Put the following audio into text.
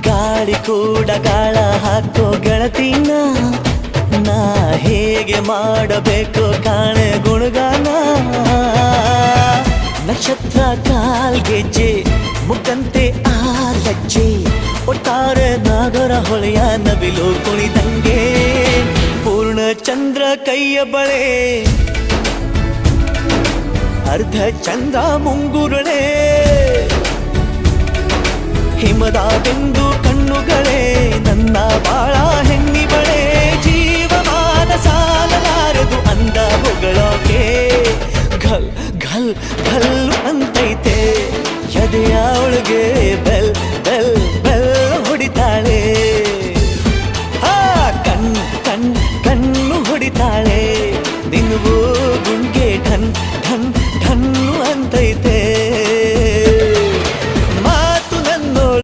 ಗಾಳಿ ಕೂಡ ಗಾಳ ಹಾಕೋ ಗೆಳತಿನ ನಾ ಹೇಗೆ ಮಾಡಬೇಕು ಕಾಣೆ ಗುಣಗಾನ ನಕ್ಷತ್ರ ಕಾಲ್ಗೆಜ್ಜೆ ಮುಖಂತೆ ಆಲಜ್ಜೆ ಒಟ್ಟಾರೆ ನಾಗರ ಹೊಳೆಯ ನವಿಲು ಕುಣಿದಂಗೆ ಪೂರ್ಣ ಚಂದ್ರ ಕೈಯ ಬಳೆ ಅರ್ಧ ಚಂದ್ರ ಮುಂಗುರುಳೆ ಹಿಮದ ಬಿಂದು ಕಣ್ಣುಗಳೇ ನನ್ನ ಬಾಳ ಹೆಣ್ಣಿಬಳೆ ಜೀವಮಾನ ಸಾಲಲಾರದು ಅಂದ ಹೊಗಳೋಕೆ ಘಲ್ ಘಲ್ ಘಲ್ ಅಂತೈತೆ ಎದೆಯ ಒಳಗೆ